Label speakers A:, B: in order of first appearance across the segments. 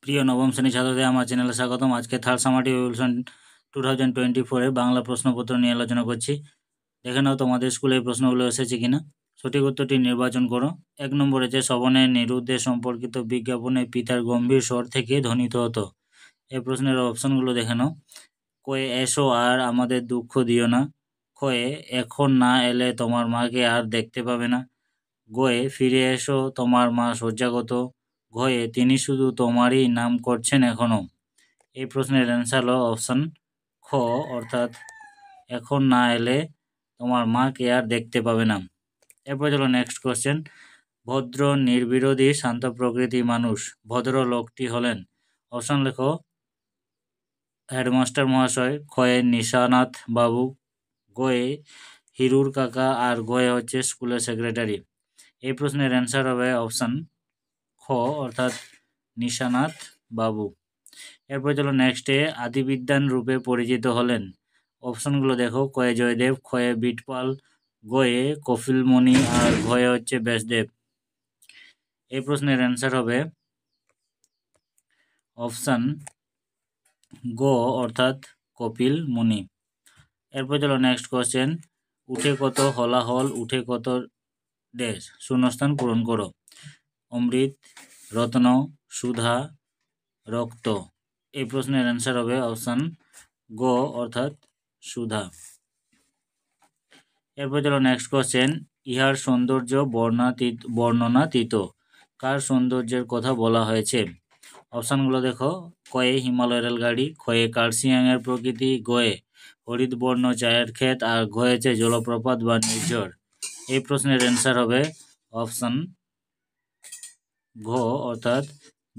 A: প্রিয় নবম শ্রেণীর ছাত্রদের আমার চ্যানেলে স্বাগতম। আজকে থার্ড সামার রিভিশন 2024 বাংলা প্রশ্নপত্র নিয়ে আলোচনা করছি। দেখে নাও তোমাদের স্কুলে এই প্রশ্নগুলো এসেছে কিনা। সঠিক উত্তরটি নির্বাচন করো। 1 নম্বরে যে শ্রবণের নিরুদ্দেশ সম্পর্কিত বিজ্ঞাপনে পিতার গম্ভীর স্বর থেকে ধ্বনিত হতো। এই প্রশ্নের অপশনগুলো দেখে নাও। কয়ে এসো আর আমাদের দুঃখ দিও না। ক্ষয়ে এখন না এলে তোমার মাকে আর দেখতে পাবে না। গয়ে ফিরে এসো তোমার মা শয্যাগত। ঘয়ে তিনি শুধু তোমারই নাম করছেন এখনো। এই প্রশ্নের অ্যান্সার হলো অপশন খ, অর্থাৎ এখন না এলে তোমার মাকে আর দেখতে পাবে না। এরপর চলো নেক্সট কোশ্চেন। ভদ্র নির্বিরোধী শান্ত প্রকৃতি মানুষ ভদ্র লোকটি হলেন। অপশন লেখো। হেডমাস্টার মহাশয়, ক্ষয়ে নিশানাথ বাবু, গয়ে হিরুর কাকা, আর গয়ে হচ্ছে স্কুলের সেক্রেটারি। এই প্রশ্নের অ্যান্সার হবে অপশন খ, অর্থাৎ নিশানাথ বাবু। এরপর চলো নেক্সটে আদিবিদ্যান রূপে পরিচিত হলেন। অপশনগুলো দেখো। কয়ে জয়দেব, ক্ষয়ে বিটপাল, গয়ে কপিলমণি, আর ঘয়ে হচ্ছে ব্যাসদেব। এই প্রশ্নের অ্যান্সার হবে অপশন গ, অর্থাৎ কপিল মুনি। এরপর চলো নেক্সট কোশ্চেন। উঠে কত হলাহল, উঠে কত ড্যাশ, শূন্যস্থান পূরণ করো। অমৃত, রত্ন, সুধা, রক্ত। এই প্রশ্নের অ্যান্সার হবে অপশন গ, অর্থাৎ সুধা। এরপর চলো নেক্সট কোশ্চেন। ইহার সৌন্দর্য বর্ণনাতীত। কার সৌন্দর্যের কথা বলা হয়েছে? অপশানগুলো দেখো। কয়ে হিমালয় রেলগাড়ি, ক্ষয়ে কার্শিয়াংয়ের প্রকৃতি, গয়ে হরিতবর্ণ চায়ের ক্ষেত, আর ঘয়েছে জলপ্রপাত বা নির্ঝর। এই প্রশ্নের অ্যান্সার হবে অপশান ঘ, অর্থাৎ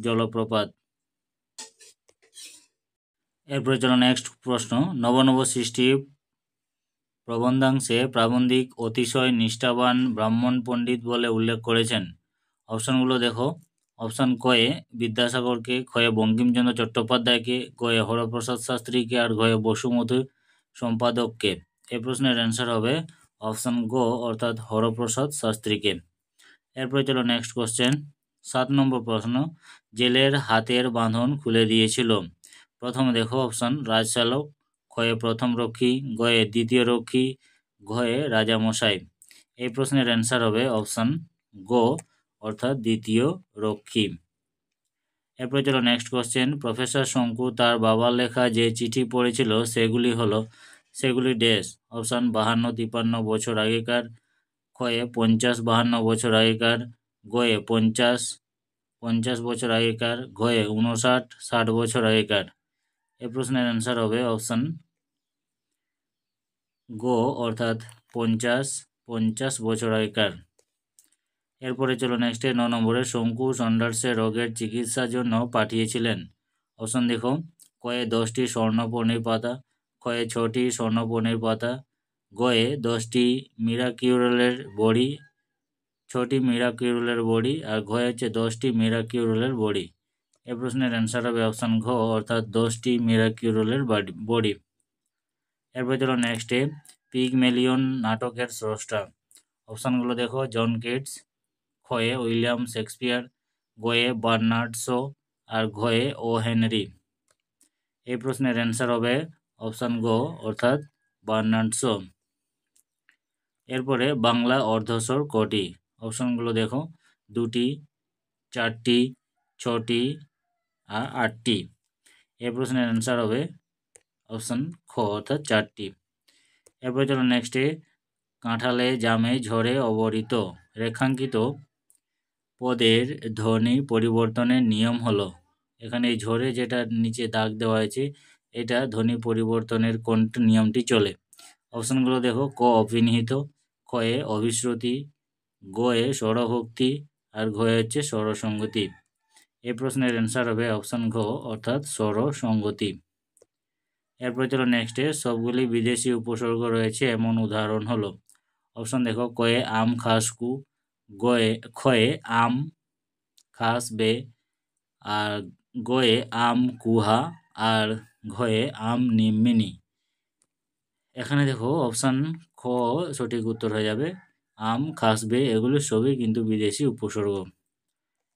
A: জলপ্রপাত। এরপরে চলো নেক্সট প্রশ্ন। নব সৃষ্টি প্রবন্ধাংশে প্রাবন্ধিক অতিশয় নিষ্ঠাবান ব্রাহ্মণ পণ্ডিত বলে উল্লেখ করেছেন। অপশনগুলো দেখো। অপশন কয়ে বিদ্যাসাগরকে, ক্ষয়ে বঙ্কিমচন্দ্র চট্টোপাধ্যায়কে, গয়ে হরপ্রসাদ শাস্ত্রীকে, আর ঘয়ে বসুমতী সম্পাদককে। এই প্রশ্নের অ্যান্সার হবে অপশন গ, অর্থাৎ হরপ্রসাদ শাস্ত্রীকে। এরপরে চলো নেক্সট কোশ্চেন। 7 নম্বর প্রশ্ন। জেলের হাতের বাঁধন খুলে দিয়েছিল। প্রথমে দেখো অপশন রাজশালক, ক্ষয়ে প্রথম রক্ষী, গয়ে দ্বিতীয় রক্ষী, ঘয়ে রাজামশাই। এই প্রশ্নের অ্যান্সার হবে অপশন গ, অর্থাৎ দ্বিতীয় রক্ষী। এরপরে চলো নেক্সট কোশ্চেন। প্রফেসর শঙ্কু তার বাবার লেখা যে চিঠি পড়েছিল সেগুলি ড্যাশ। অপশন 52-53 বছর আগেকার, ক্ষয়ে 50-52 বছর আগেকার, গয়ে 50 বছর আগেকার, ঘয়ে 59-60 বছর আগেকার। এই প্রশ্নের অ্যান্সার হবে অপশন গ, অর্থাৎ 50 বছর আগেকার। এরপরে চলো নেক্সটে 9 নম্বরে। শঙ্কু সন্ডার্সের রোগের চিকিৎসার জন্য পাঠিয়েছিলেন। অপশন দেখো। কয়ে 10টি স্বর্ণপর্ণির পাতা, ক্ষয়ে 6টি স্বর্ণপর্ণির পাতা, গয়ে 10টি মিরাকিউরেলের বড়ি, 6টি মিরাকিউরেলের বড়ি, আর ঘয়ে হচ্ছে 10টি মিরাকিউরেলের বড়ি। এই প্রশ্নের অ্যান্সার হবে অপশন ঘ, অর্থাৎ 10টি মিরাকিউরেলের বড়ি। এরপর চলো নেক্সটে। পিগমেলিয়ন নাটকের স্রষ্টা। অপশানগুলো দেখো। জন কিটস, ক্ষয়ে উইলিয়াম শেক্সপিয়ার, গয়ে বার্নার্ড শো, আর ঘয়ে ও হেনরি। এই প্রশ্নের অ্যান্সার হবে অপশান গ, অর্থাৎ বার্নার্ড শো। এরপরে বাংলা অর্ধস্বর কটি? অপশানগুলো দেখো। 2টি, 4টি, 6টি, আর 8টি। এই প্রশ্নের অ্যান্সার হবে অপশান খ, অর্থাৎ 4টি। এরপরে চলো নেক্সটে। কাঁঠালে জামে ঝড়ে অবরিত রেখাঙ্কিত পদের ধ্বনি পরিবর্তনের নিয়ম হলো। এখানে এই ঝড়ে যেটা নিচে দাগ দেওয়া হয়েছে, এটা ধ্বনি পরিবর্তনের কোন নিয়মটি চলে? অপশনগুলো দেখো। ক অভিনিহিত, ক্ষয়ে অভিশ্রুতি, গয়ে স্বরভক্তি, আর ঘয়ে হচ্ছে স্বরসঙ্গতি। এই প্রশ্নের অ্যান্সার হবে অপশন ঘ, অর্থাৎ স্বরসঙ্গতি। এরপর চলো নেক্সটে। সবগুলি বিদেশি উপসর্গ রয়েছে এমন উদাহরণ হলো। অপশন দেখো। কয়ে আম খাস কু, ক্ষয়ে আম খাস বে, আর গয়ে আম কুহা, আর ঘয়ে আম নিম্মিনি। এখানে দেখো অপশান খ সঠিক উত্তর হয়ে যাবে। আম খাস বে এগুলো সবই কিন্তু বিদেশি উপসর্গ।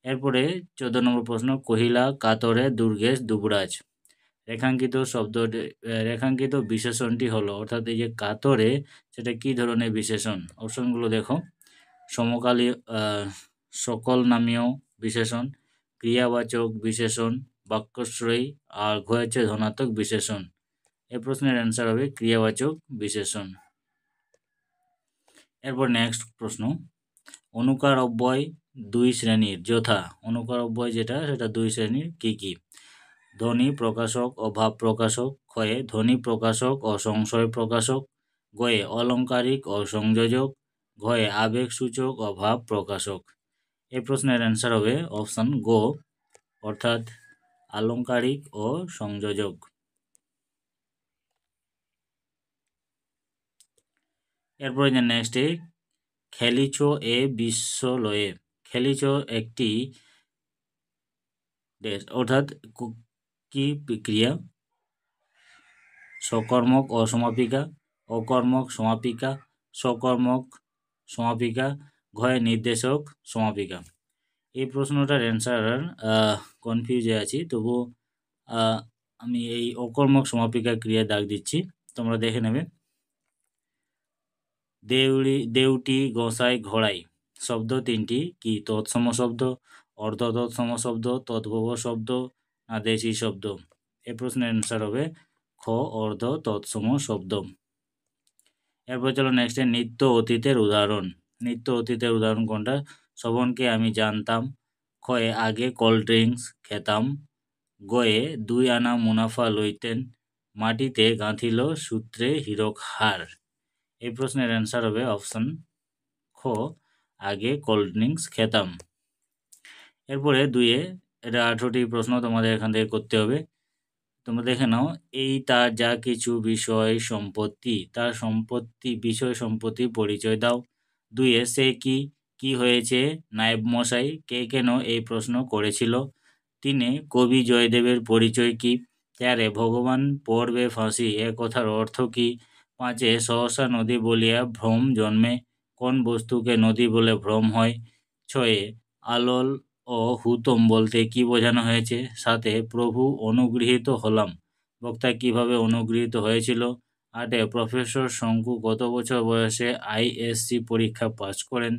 A: এরপরে 14 নম্বর প্রশ্ন, কহিলা কাতরে দুর্গেশ দুবরাজ। রেখাঙ্কিত বিশেষণটি হলো, অর্থাৎ এই যে কাতরে, সেটা কি ধরনের বিশেষণ? অপশনগুলো দেখো, সমকালী সকল নামীয় বিশেষণ, ক্রিয়াবাচক বিশেষণ, বাক্যাশ্রয়ী, আর হচ্ছে ধনাত্মক বিশেষণ। এই প্রশ্নের অ্যান্সার হবে ক্রিয়াবাচক বিশেষণ। এরপর নেক্সট প্রশ্ন, অনুকার অব্যয় দুই শ্রেণীর, যথা অনুকার অব্যয় যেটা সেটা দুই শ্রেণীর, কি কি? ধ্বনি প্রকাশক ও ভাব প্রকাশক, ক্ষয়ে ধ্বনি প্রকাশক ও সংশয় প্রকাশক, গয়ে অলংকারিক ও সংযোজক, ঘয়ে আবেগ সূচক ও ভাব প্রকাশক। এই প্রশ্নের অ্যান্সার হবে অপশন গো, অর্থাৎ আলংকারিক ও সংযোজক। এরপরে যে নেক্সটে, খেলিছ এ বিশ্বলয়ে। খেলিছ একটি অর্থাৎ কি ক্রিয়া? সকর্মক অসমাপিকা, অকর্মক সমাপিকা, সকর্মক সমাপিকা, ঘয়ে নির্দেশক সমাপিকা। এই প্রশ্নটার অ্যান্সার কনফিউজে আছি, তবু আমি এই অকর্মক সমাপিকা ক্রিয়া দাগ দিচ্ছি, তোমরা দেখে নেবে। দেউটি গোসাই ঘোড়াই শব্দ তিনটি কি? তৎসম শব্দ, অর্ধ তৎসম শব্দ, তদ্ভব শব্দ, না দেশি শব্দ? এই প্রশ্নের অ্যান্সার হবে খ, অর্ধ তৎসম শব্দ। এরপর চলো নেক্সটে, নিত্য অতীতের উদাহরণ। নিত্য অতীতের উদাহরণ কোনটা? শোভনকে আমি জানতাম, ক্ষয়ে আগে কোল্ড ড্রিঙ্কস খেতাম, গয়ে 2 আনা মুনাফা লইতেন, মাটিতে গাঁথিল সূত্রে হীরক হার। এই প্রশ্নের অ্যান্সার হবে অপশন খ, আগে কোল্ড ড্রিঙ্কস খেতাম। এরপরে 2-এ, এটা 18টি প্রশ্ন তোমাদের এখান থেকে করতে হবে। তোমরা দেখে নাও, এই তার যা কিছু বিষয় সম্পত্তি, তার সম্পত্তি বিষয় সম্পত্তি পরিচয় দাও। 2-এ, সে কি হয়েছে নায়েব মশাই, কে কেন এই প্রশ্ন করেছিল। 3-এ, কবি জয়দেবের পরিচয় কি। 4-এ, ভগবান পড়বে ফাঁসি এ কথার অর্থ কি। 5-এ, সহসা নদী বলিয়া ভ্রম জন্মে, কোন বস্তুকে নদী বলে ভ্রম হয়। 6-এ, আলোল ও হুতম বলতে কি বোঝানো হয়েছে। 7-এ, প্রভু অনুগৃহীত হলাম, বক্তা কিভাবে অনুগৃহীত হয়েছিল। 8-এ, প্রফেসর শঙ্কু কত বছর বয়সে আইএসসি পরীক্ষা পাস করেন।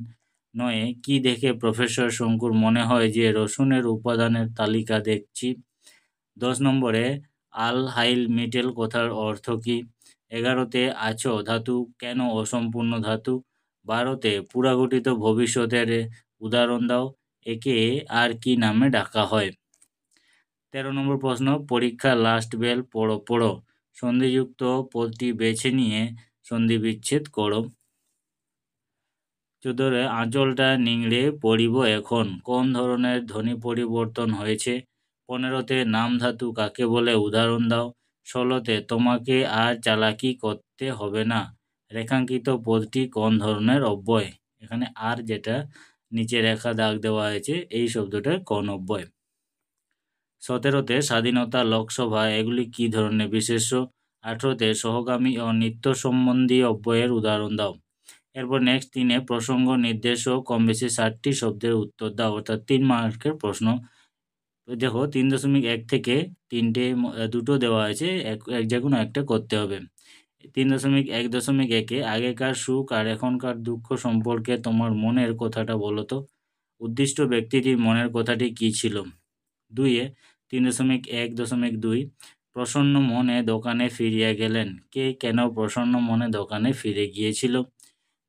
A: 9-এ, কি দেখে প্রফেসর শঙ্কুর মনে হয় যে রসুনের উপাদানের তালিকা দেখছি। 10 নম্বরে, আলহাইল মিটেল কথার অর্থ কি। 11-তে, আছো ধাতু কেন অসম্পূর্ণ ধাতু। 12-তে, পুরাগঠিত ভবিষ্যতের উদাহরণ দাও, একে আর কি নামে ডাকা হয়। 13 নম্বর প্রশ্ন, পরীক্ষা লাস্ট বেল পড়ো, সন্ধিযুক্ত পদটি বেছে নিয়ে সন্ধি বিচ্ছেদ করো। 14-এ, আঁচলটা নিংড়ে পড়িব এখন, কোন ধরনের ধ্বনি পরিবর্তন হয়েছে। 15-তে, নাম ধাতু কাকে বলে উদাহরণ দাও। 16-তে, তোমাকে আর চালাকি করতে হবে না, রেখাঙ্কিত পদটি কোন ধরনের অব্যয়। এখানে আর যেটা নিচে রেখা দাগ দেওয়া হয়েছে, এই শব্দটা কোন অব্যয়। 17-তে, স্বাধীনতা, লোকসভা এগুলি কি ধরনের বিশেষ্য। 18-তে, সহগামী ও নিত্য সম্বন্ধী অব্যয়ের উদাহরণ দাও। এরপর নেক্সট 3-এ, প্রসঙ্গ নির্দেশক কম বেশি 60টি শব্দের উত্তর দাও, অর্থাৎ 3 মার্কের প্রশ্ন। দেখো 3.1 থেকে 3টে দুটো দেওয়া আছে, এক যে কোনো একটা করতে হবে। 3.1.1-এ, আগেকার সুখ আর এখনকার দুঃখ সম্পর্কে তোমার মনের কথাটা বলো তো। উদ্দিষ্ট ব্যক্তিটির মনের কথাটি কি ছিল। 2-এ, 3.1.2, প্রসন্ন মনে দোকানে ফিরিয়া গেলেন, কে কেন প্রসন্ন মনে দোকানে ফিরে গিয়েছিল।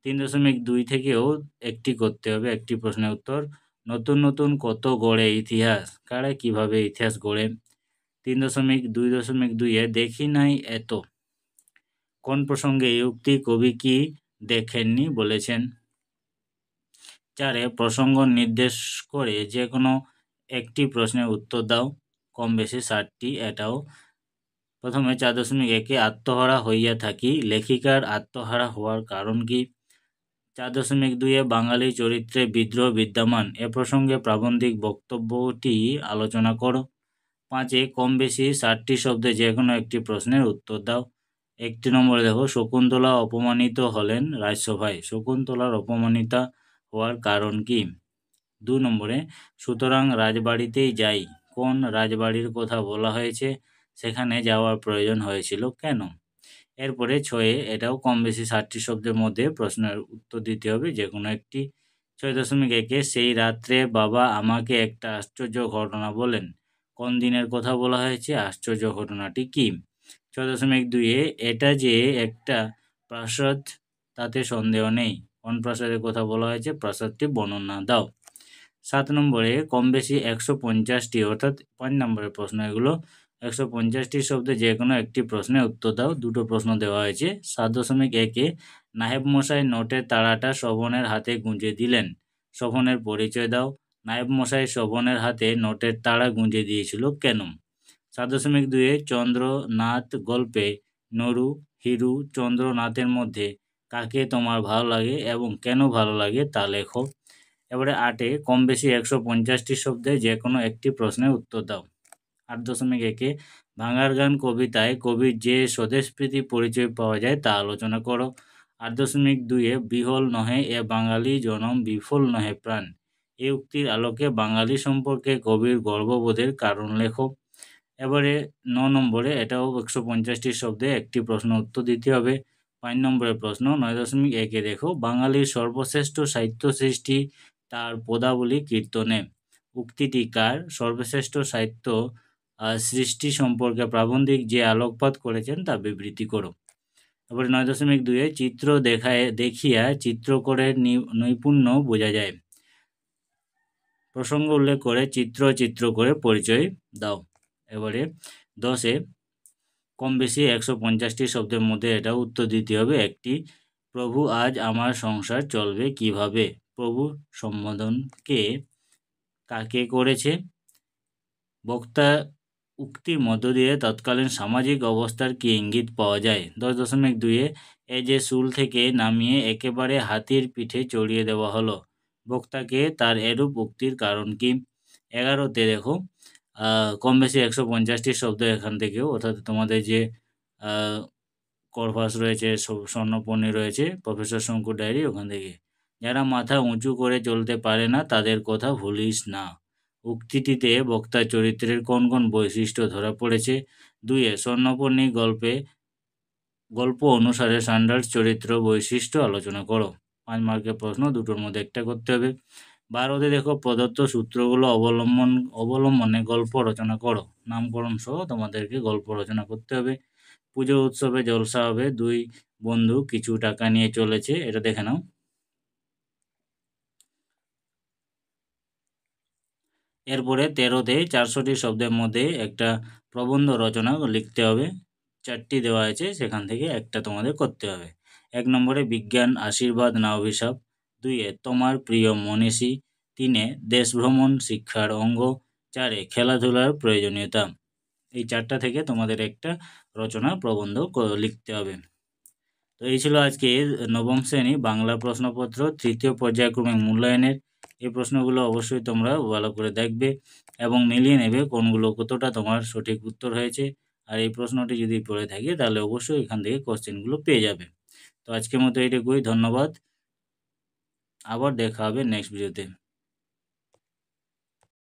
A: 3.2 থেকেও একটি করতে হবে, একটি প্রশ্নের উত্তর, নতুন নতুন কত গড়ে ইতিহাস, কারা কিভাবে ইতিহাস গড়ে। 3.2.2-এ, দেখি নাই এত, কোন প্রসঙ্গে এই উক্তি কবি কি দেখেননি বলেছেন। 4-এ, প্রসঙ্গ নির্দেশ করে যে কোনো একটি প্রশ্নের উত্তর দাও, কম বেশি 60টি এটাও। প্রথমে 4.1-এ, আত্মহারা হইয়া থাকি, লেখিকার আত্মহারা হওয়ার কারণ কি। 4.2-এ, বাঙালি চরিত্রে বিদ্রোহ বিদ্যমান, এ প্রসঙ্গে প্রাবন্ধিক বক্তব্যটি আলোচনা করো। 5-এ, কম বেশি 60টি শব্দে যে কোনো একটি প্রশ্নের উত্তর দাও। 1 নম্বরে দেখো, শকুন্তলা অপমানিত হলেন রাজসভায়, শকুন্তলার অপমানিতা হওয়ার কারণ কি। 2 নম্বরে সুতরাং রাজবাড়িতেই যাই, কোন রাজবাড়ির কথা বলা হয়েছে, সেখানে যাওয়ার প্রয়োজন হয়েছিল কেন? এরপরে 6 এটাও কম বেশি 60টি শব্দের মধ্যে প্রশ্নের উত্তর দিতে হবে যে কোনো একটি। 6.1 সেই রাত্রে বাবা আমাকে একটা আশ্চর্য ঘটনা বলেন, কোন দিনের কথা বলা হয়েছে, আশ্চর্য ঘটনাটি কি? 6.2 এটা যে একটা প্রাসাদ তাতে সন্দেহ নেই, কোন প্রাসাদের কথা বলা হয়েছে, প্রাসাদটি বর্ণনা দাও। 7 নম্বরে কম বেশি 150টি অর্থাৎ 5 নম্বরের প্রশ্ন এগুলো, 150টি শব্দে যে কোনো একটি প্রশ্নের উত্তর দাও। দুটো প্রশ্ন দেওয়া হয়েছে। 7.1 নায়েব মশাই নোটের তাড়াটা শোভনের হাতে গুঁজে দিলেন, শোভনের পরিচয় দাও। নায়েব মশাই শোভনের হাতে নোটের তাড়া গুঁজে দিয়েছিল কেন? 7.2 চন্দ্রনাথ গল্পে নরু, হিরু, চন্দ্রনাথের মধ্যে কাকে তোমার ভালো লাগে এবং কেন ভালো লাগে তা লেখো। এবারে 8 কম বেশি 150টি শব্দে যে কোনো একটি প্রশ্নের উত্তর দাও। 8.1 ভাঙার গান কবিতায় কবির যে স্বদেশপ্রীতি পরিচয় পাওয়া যায় তা আলোচনা করো। 8.2 বিহল নহে এ বাঙালি জনম, বিফল নহে প্রাণ, এই উক্তির আলোকে বাঙালি সম্পর্কে কবির গর্ববোধের কারণ লেখো। এবারে 9 নম্বরে এটাও 150টি শব্দে একটি প্রশ্ন উত্তর দিতে হবে। 5 নম্বরের প্রশ্ন 9.1 দেখো বাঙালির সর্বশ্রেষ্ঠ সাহিত্য সৃষ্টি তার পদাবলী কীর্তনে, উক্তিটি কার? সর্বশ্রেষ্ঠ সাহিত্য সৃষ্টি সম্পর্কে প্রাবন্ধিক যে আলোকপাত করেছেন তা বিবৃতি করো। এবারে 9.2 চিত্র দেখিয়া চিত্র করে নৈপুণ্য বোঝা যায়, প্রসঙ্গ উল্লেখ করে চিত্র করে পরিচয় দাও। এবারে 10 কম বেশি 150টি শব্দের মধ্যে এটা উত্তর দিতে হবে একটি। প্রভু আজ আমার সংসার চলবে কিভাবে, প্রভু সম্বোধন কাকে করেছে? বক্তা উক্তির মধ্য দিয়ে তৎকালীন সামাজিক অবস্থার কি ইঙ্গিত পাওয়া যায়? 10.2 এ যে শুল থেকে নামিয়ে একেবারে হাতির পিঠে চড়িয়ে দেওয়া হলো, বক্তাকে তার এরূপ উক্তির কারণ কি? 11তে দেখো কম বেশি 150টি শব্দ এখান থেকেও, অর্থাৎ তোমাদের যে করভাস রয়েছে, স্বর্ণপর্ণী রয়েছে, প্রফেসর শঙ্কুর ডায়েরি, ওখান থেকে। যারা মাথা উঁচু করে চলতে পারে না তাদের কথা ভুলিস না, উক্তিটিতে বক্তার চরিত্রের কোন কোন বৈশিষ্ট্য ধরা পড়েছে? 2 স্বর্ণপর্ণী গল্প অনুসারে সান্ডার্স চরিত্র বৈশিষ্ট্য আলোচনা করো। 5 মার্কের প্রশ্ন, দুটোর মধ্যে একটা করতে হবে। 12তে দেখো প্রদত্ত সূত্রগুলো অবলম্বনে গল্প রচনা করো, নামকরণ সহ তোমাদেরকে গল্প রচনা করতে হবে। পুজো উৎসবে জলসা হবে, 2 বন্ধু কিছু টাকা নিয়ে চলেছে, এটা দেখে নাও। এরপরে 13তে 400টি শব্দের মধ্যে একটা প্রবন্ধ রচনা লিখতে হবে, 4টি দেওয়া আছে, সেখান থেকে একটা তোমাদের করতে হবে। 1 নম্বরে বিজ্ঞান আশীর্বাদ না অভিশাপ, 2 তোমার প্রিয় মনীষী, 3 দেশ ভ্রমণ শিক্ষার অঙ্গ, 4 খেলাধুলার প্রয়োজনীয়তা। এই 4টা থেকে তোমাদের একটা রচনা প্রবন্ধ লিখতে হবে। তো এই ছিল আজকে নবম শ্রেণী বাংলা প্রশ্নপত্র 3য় পর্যায়ক্রমিক মূল্যায়নের। এই প্রশ্নগুলো অবশ্যই তোমরা ভালো করে দেখবে এবং মিলিয়ে নেবে কোনগুলো কতটা তোমার সঠিক উত্তর হয়েছে। আর এই প্রশ্নটি যদি পড়ে থাকে তাহলে অবশ্যই এখান থেকে কোশ্চেনগুলো পেয়ে যাবে। তো আজকের মতো এইটুকুই, ধন্যবাদ, আবার দেখা হবে নেক্সট ভিডিওতে।